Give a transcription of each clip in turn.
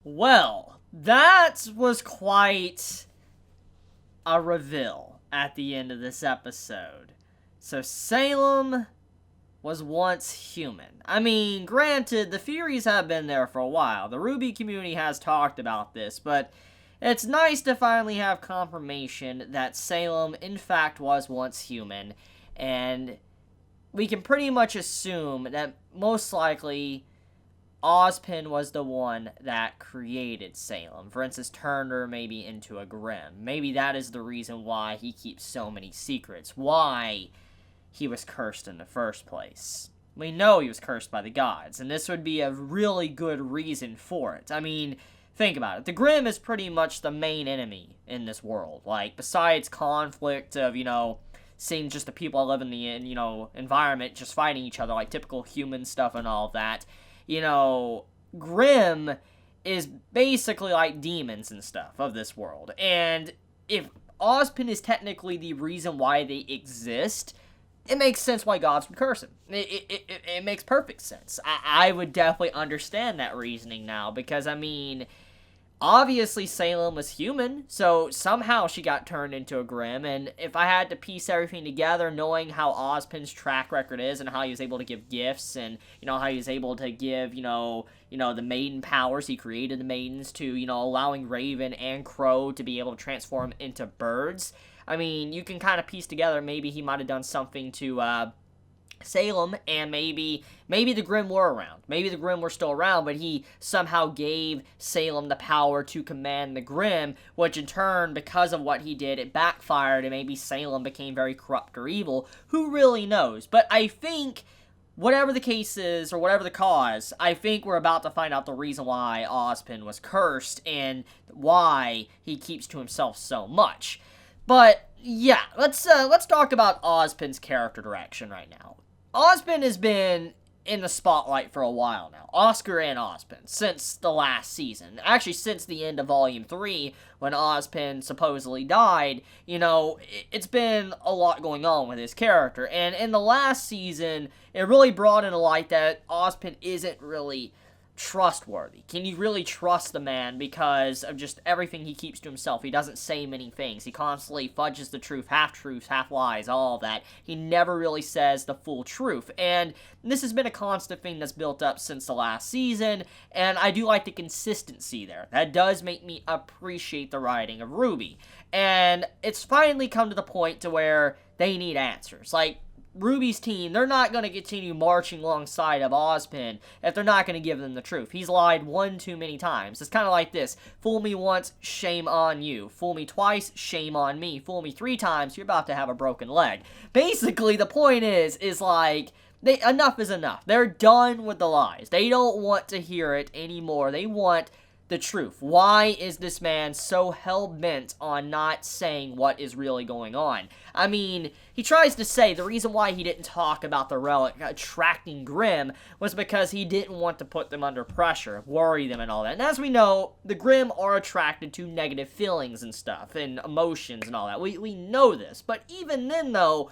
Well, that was quite a reveal at the end of this episode. So Salem was once human. I mean, granted, the theories have been there for a while. The RWBY community has talked about this, but it's nice to finally have confirmation that Salem, in fact, was once human, and we can pretty much assume that most likely Ozpin was the one that created Salem. For instance, turned her maybe into a Grimm. Maybe that is the reason why he keeps so many secrets. Why he was cursed in the first place. We know he was cursed by the gods, and this would be a really good reason for it. I mean, think about it. The Grimm is pretty much the main enemy in this world. Like, besides conflict of, seeing just the people that live in the, environment just fighting each other, like typical human stuff and all of that, Grimm is basically like demons and stuff of this world. And if Ozpin is technically the reason why they exist, it makes sense why gods would curse him. It makes perfect sense. I would definitely understand that reasoning now, because, I mean, obviously Salem was human, so somehow she got turned into a Grimm, and if I had to piece everything together, knowing how Ozpin's track record is, and how he was able to give gifts, and, how he was able to give, the maiden powers, he created the maidens, to, allowing Raven and Crow to be able to transform into birds. I mean, you can kind of piece together, maybe he might have done something to, Salem, and maybe the Grimm were around. Maybe the Grimm were still around, but he somehow gave Salem the power to command the Grimm, which in turn, because of what he did, it backfired, and maybe Salem became very corrupt or evil. Who really knows? But I think, whatever the case is, or whatever the cause, I think we're about to find out the reason why Ozpin was cursed, and why he keeps to himself so much. But, yeah, let's talk about Ozpin's character direction right now. Ozpin has been in the spotlight for a while now. Oscar and Ozpin, since the last season. Actually, since the end of Volume 3, when Ozpin supposedly died, it's been a lot going on with his character. And in the last season, it really brought into light that Ozpin isn't really trustworthy. Can you really trust the man because of just everything he keeps to himself? He doesn't say many things. He constantly fudges the truth, half-truths, half-lies, all of that. He never really says the full truth, and this has been a constant thing that's built up since the last season, and I do like the consistency there. That does make me appreciate the writing of RWBY, and it's finally come to the point to where they need answers. Like, RWBY's team, they're not going to continue marching alongside of Ozpin if they're not going to give them the truth. He's lied one too many times. It's kind of like this. Fool me once, shame on you. Fool me twice, shame on me. Fool me 3 times, you're about to have a broken leg. Basically, the point is like, enough is enough. They're done with the lies. They don't want to hear it anymore. They want the truth. Why is this man so hell-bent on not saying what is really going on? I mean, he tries to say the reason why he didn't talk about the relic attracting Grimm was because he didn't want to put them under pressure, worry them and all that. And as we know, the Grimm are attracted to negative feelings and stuff, and emotions and all that. We know this. But even then, though,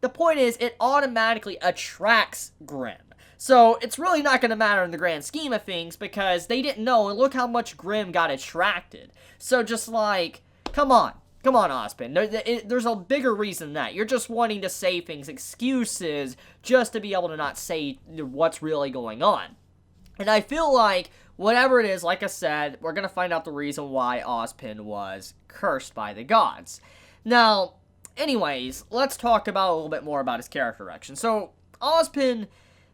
the point is, it automatically attracts Grimm. So, it's really not going to matter in the grand scheme of things, because they didn't know, and look how much Grimm got attracted. So, just like, come on, Ozpin. There's a bigger reason than that. You're just wanting to say things, excuses, just to be able to not say what's really going on. And I feel like, whatever it is, like I said, we're going to find out the reason why Ozpin was cursed by the gods. Now, anyways, let's talk about a little bit more about his character direction. So, Ozpin,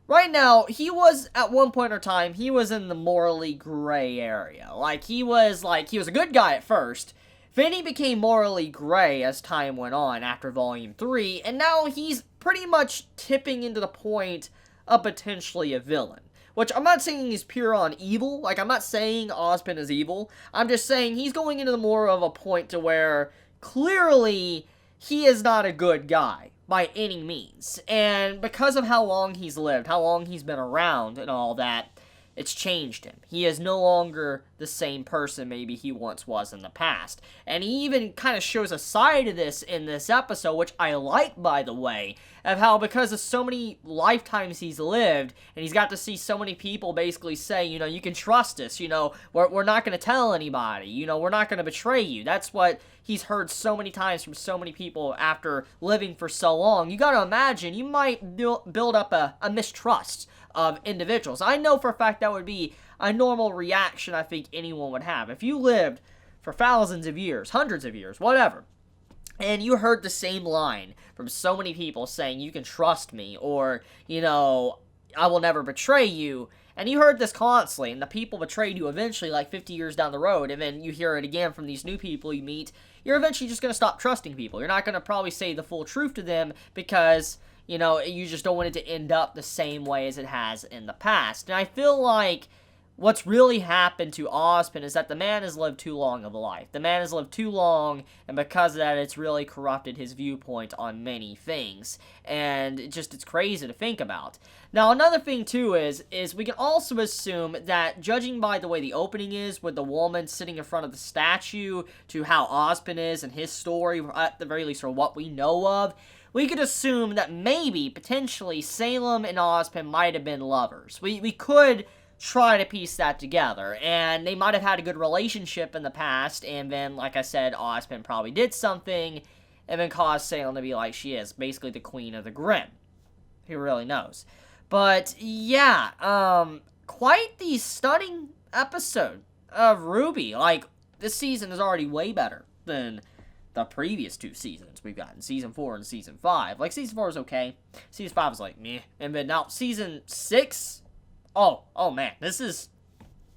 right now, he was, at one point in time, he was in the morally gray area. He was a good guy at first. Then he became morally gray as time went on after Volume 3, and now he's pretty much tipping into the point of potentially a villain. Which, I'm not saying he's pure on evil. I'm not saying Ozpin is evil. I'm just saying he's going into the more of a point to where, clearly, he is not a good guy by any means. And because of how long he's lived, how long he's been around and all that, it's changed him. He is no longer the same person maybe he once was in the past. And he even kind of shows a side of this in this episode, which I like, by the way, of how because of so many lifetimes he's lived, and he's got to see so many people basically say, you know, you can trust us, you know, we're not going to tell anybody, you know, we're not going to betray you. That's what he's heard so many times from so many people after living for so long. You got to imagine, you might build up a mistrust of individuals. I know for a fact that would be a normal reaction I think anyone would have. If you lived for thousands of years, hundreds of years, whatever, and you heard the same line from so many people saying, you can trust me, or, you know, I will never betray you, and you heard this constantly, and the people betrayed you eventually, like 50 years down the road, and then you hear it again from these new people you meet, you're eventually just going to stop trusting people. You're not going to probably say the full truth to them because, you know, you just don't want it to end up the same way as it has in the past. And I feel like what's really happened to Ozpin is that the man has lived too long of a life. The man has lived too long, and because of that, it's really corrupted his viewpoint on many things. And it's crazy to think about. Now, another thing, too, is we can also assume that, judging by the way the opening is, with the woman sitting in front of the statue, to how Ozpin is and his story, at the very least, for what we know of, we could assume that maybe, potentially, Salem and Ozpin might have been lovers. We could try to piece that together, and they might have had a good relationship in the past, and then, like I said, Ozpin probably did something, and then caused Salem to be like she is, basically the Queen of the Grimm. Who really knows? But, yeah, quite the stunning episode of RWBY. Like, this season is already way better than the previous two seasons we've gotten, Season 4 and Season 5. Like, Season 4 is okay, Season 5 is like, meh, and then now, Season 6, oh man, this is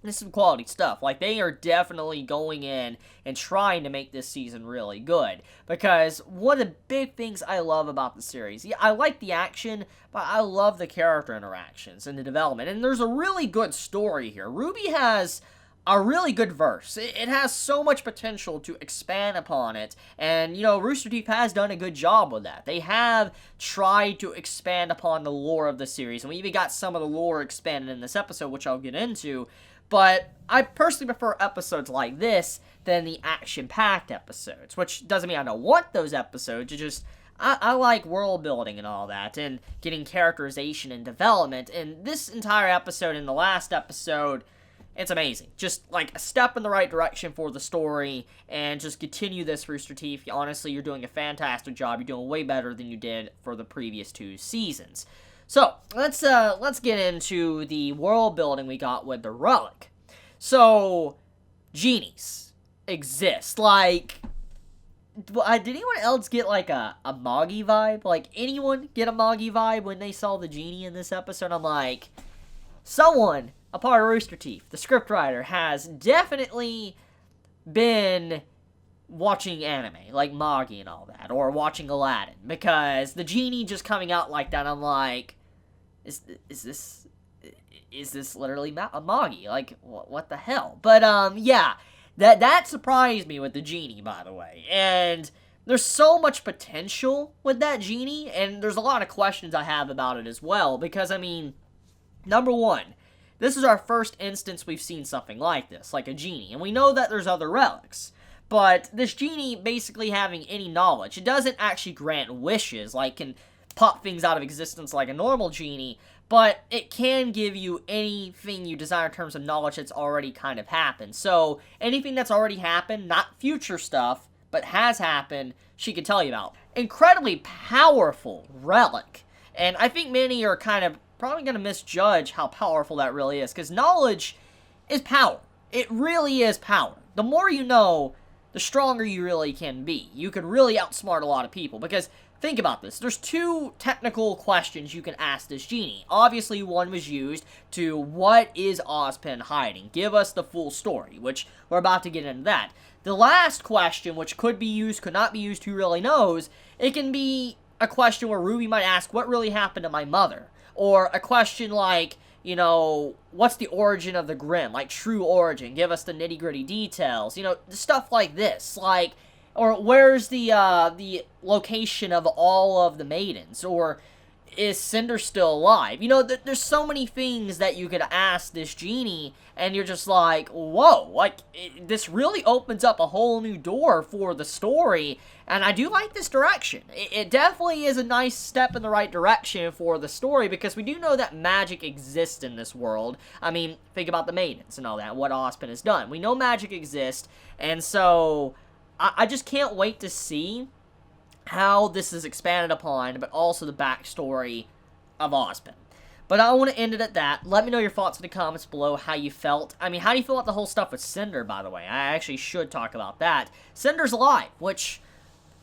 some quality stuff. Like, they are definitely going in and trying to make this season really good. Because one of the big things I love about the series, yeah, I like the action, but I love the character interactions and the development. And there's a really good story here. RWBY has a really good verse. It has so much potential to expand upon it, and, you know, Rooster Teeth has done a good job with that. They have tried to expand upon the lore of the series, and we even got some of the lore expanded in this episode, which I'll get into, but I personally prefer episodes like this than the action-packed episodes, which doesn't mean I don't want those episodes, it's just I like world building and all that, and getting characterization and development, and this entire episode and the last episode, it's amazing. Just, like, a step in the right direction for the story, and just continue this, Rooster Teeth. Honestly, you're doing a fantastic job. You're doing way better than you did for the previous two seasons. So, let's get into the world building we got with the relic. So, genies exist. Like, did anyone else get, like, a Moggy vibe? Like, anyone get a Moggy vibe when they saw the genie in this episode? I'm like, someone, a part of Rooster Teeth, the scriptwriter, has definitely been watching anime, like Moggy and all that, or watching Aladdin, because the genie just coming out like that, I'm like, is this literally a Moggy? Like, what the hell? But, yeah, that surprised me with the genie, by the way, and there's so much potential with that genie, and there's a lot of questions I have about it as well, because, I mean, number one, this is our first instance we've seen something like this, like a genie, and we know that there's other relics, but this genie basically having any knowledge, it doesn't actually grant wishes, like can pop things out of existence like a normal genie, but it can give you anything you desire in terms of knowledge that's already kind of happened. So, anything that's already happened, not future stuff, but has happened, she can tell you about. Incredibly powerful relic, and I think many are kind of probably going to misjudge how powerful that really is, because knowledge is power. It really is power. The more you know, the stronger you really can be. You can really outsmart a lot of people, because think about this. There's two technical questions you can ask this genie. Obviously, one was used to, what is Ozpin hiding? Give us the full story, which we're about to get into that. The last question, which could be used, could not be used, who really knows, it can be a question where RWBY might ask, what really happened to my mother? Or a question like, you know, what's the origin of the Grimm? Like, true origin. Give us the nitty-gritty details. You know, stuff like this. Like, or where's the location of all of the maidens? Or is Cinder still alive? You know, there's so many things that you could ask this genie, and you're just like, whoa, like, this really opens up a whole new door for the story, and I do like this direction. It definitely is a nice step in the right direction for the story, because we do know that magic exists in this world. I mean, think about the maidens and all that, what Ozpin has done. We know magic exists, and so I just can't wait to see how this is expanded upon, but also the backstory of Ozpin. But I want to end it at that. Let me know your thoughts in the comments below, how you felt. I mean, how do you feel about the whole stuff with Cinder, by the way? I actually should talk about that. Cinder's alive, which,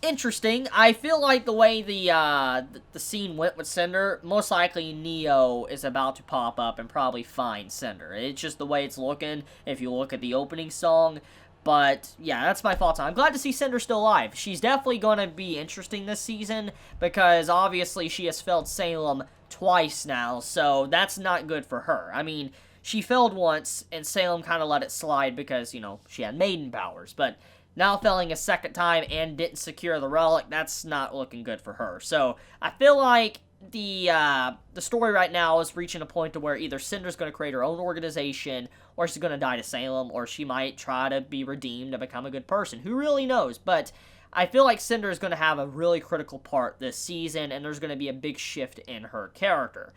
interesting. I feel like the way the scene went with Cinder, most likely Neo is about to pop up and probably find Cinder. It's just the way it's looking, if you look at the opening song. But, yeah, that's my thoughts on it. I'm glad to see Cinder still alive. She's definitely going to be interesting this season, because obviously she has failed Salem twice now, so that's not good for her. I mean, she failed once, and Salem kind of let it slide because, you know, she had maiden powers, but now failing a second time and didn't secure the relic, that's not looking good for her. So, I feel like the story right now is reaching a point to where either Cinder's going to create her own organization, or she's going to die to Salem, or she might try to be redeemed and become a good person. Who really knows? But I feel like Cinder is going to have a really critical part this season, and there's going to be a big shift in her character.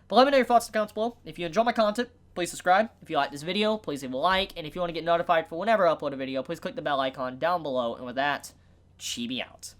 But let me know your thoughts in the comments below. If you enjoy my content, please subscribe. If you like this video, please leave a like. And if you want to get notified for whenever I upload a video, please click the bell icon down below. And with that, Chibi out.